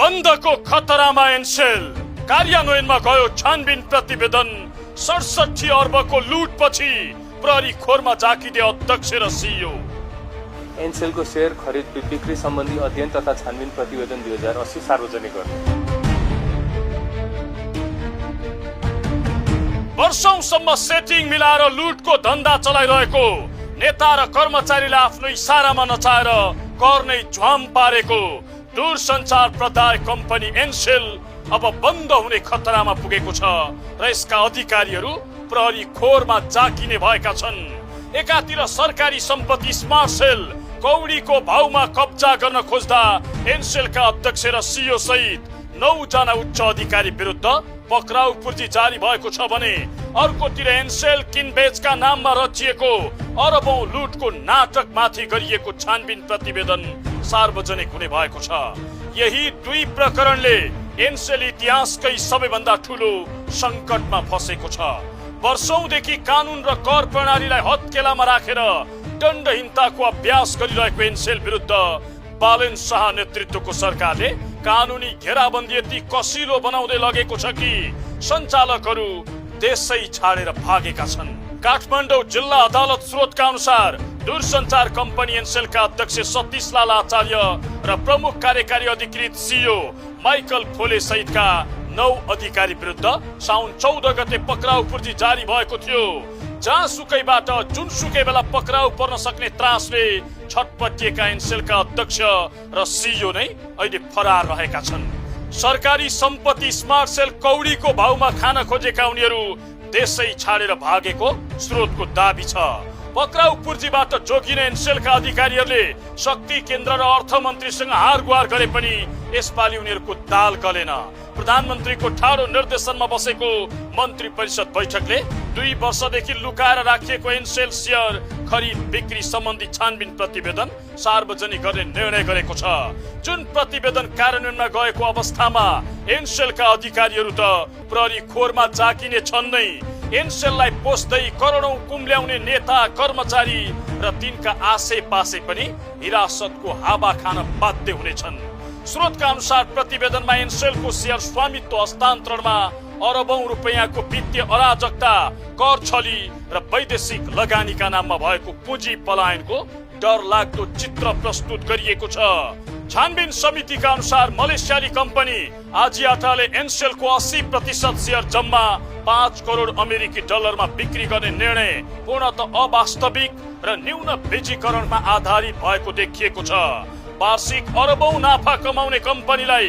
बन्दको खतरामा एनसेल, कार्यान्वयनमा गयो छानबिन प्रतिवेदन। 67 अर्बको लुटपछि प्रहरी खोरमा जाकिदे अध्यक्ष र सिइओ। एनसेलको शेयर खरिद बिक्री सम्बन्धी अध्ययन तथा छानबिन प्रतिवेदन 2080 सार्वजनिक गर्नु। वर्षौंसम्म सेटिङ मिलाएर लुटको धन्दा चलाइरहेको नेता र कर्मचारीलाई आफ्नो इसारामा नचाएर कर नै झ्वाम पारेको दूरसञ्चार प्रदाय कम्पनी एनसेल अब बन्द हुने खतरामा पुगेको छ र यसका अधिकारीहरू प्रहरी खोरमा जाकिने भएका छन्। एकातिर सरकारी सम्पत्ति स्मार्ट सेल कौडीको भाउमा कब्जा गर्न खोज्दा एनसेलका अध्यक्ष र सिइओ सहित 9 जना उच्च अधिकारी विरुद्ध पक्राउ पूर्जी जारी भएको छ भने अर्कोतिर एनसेल किनबेचका नाममा रचिएको अरबौं लुटको नाटकमाथि गरिएको छानबिन प्रतिवेदन सार्वजनिक हुने भएको छ। यही दुई प्रकरणले एनसेल इतिहासकै सबैभन्दा ठूलो संकटमा फसेको छ। वर्षौंदेखि कानून र कर प्रणालीलाई हत्केलामा राखेर दण्डहीनताको अभ्यास गरिरहेको एनसेल विरुद्ध बालेन शाह नेतृत्वको सरकारले कानूनी घेराबन्दी यति कसिलो बनाउँदै लगेको छ कि सञ्चालकहरू देशै छाडेर भागेका छन्। काठमाडौँ जिल्ला अदालत स्रोतका अनुसार दूरसञ्चार कम्पनी एनसेलका अध्यक्ष सतीश लाल आचार्य र प्रमुख कार्यकारी अधिकृत सिइओ माइकल फोले सहितका 9 अधिकारी विरुद्ध साउन 14 गते पक्राउ पूर्जी जारी भएको थियो। जहाँसुकैबाट जुनसुकै बेला पक्राउ पर्न सक्ने त्रासले छटपटिएका एनसेलका अध्यक्ष र सिइओ नै अहिले फरार रहेका छन्। सरकारी सम्पत्ति स्मार्ट सेल कौडीको भाउमा खान खोजेका उनीहरू देशै छाडेर भागेको स्रोतको दाबी छ। पक्राउ पूर्जीबाट जोगिने एनसेलका अधिकारीहरूले शक्ति केन्द्र र अर्थमन्त्रीसँग हारगुहार गरे पनि यसपालि उनीहरूको दाल गलेन। प्रधानमन्त्रीको ठाडो निर्देशनमा बसेको मन्त्री परिषद बैठकले 2 वर्षदेखि लुकाएर राखिएको एनसेल शेयर खरिद बिक्री सम्बन्धी छानबिन प्रतिवेदन सार्वजनिक गर्ने निर्णय गरेको छ। जुन प्रतिवेदन कार्यान्वयनमा गएको अवस्थामा एनसेलका अधिकारीहरू त प्रहरी खोरमा जाकिने छन् नै। एनसेललाई पोस्दै करोडौं कुम्ल्याउने नेता कर्मचारी र तिनका आसे पासे पनि हिरासतको हावा खान बाध्य हुनेछन्। स्रोतका अनुसार प्रतिवेदनमा एनसेलको शेयर स्वामित्व हस्तान्तरणमा अरबौं रुपैयाँको वित्तीय अराजकता, कर छली र वैदेशिक लगानीका नाममा भएको पुँजी पलायनको डरलाग्दो चित्र प्रस्तुत गरिएको छ। छानबिन समितिका अनुसार मलेसियाली कम्पनी आजियाटाले एनसेलको 80% शेयर जम्मा 5 करोड अमेरिकी डलरमा बिक्री गर्ने निर्णय पूर्णतः अवास्तविक र न्यून बेचीकरणमा आधारित भएको देखिएको छ। वार्षिक अरबौं नाफा कमाउने कम्पनीलाई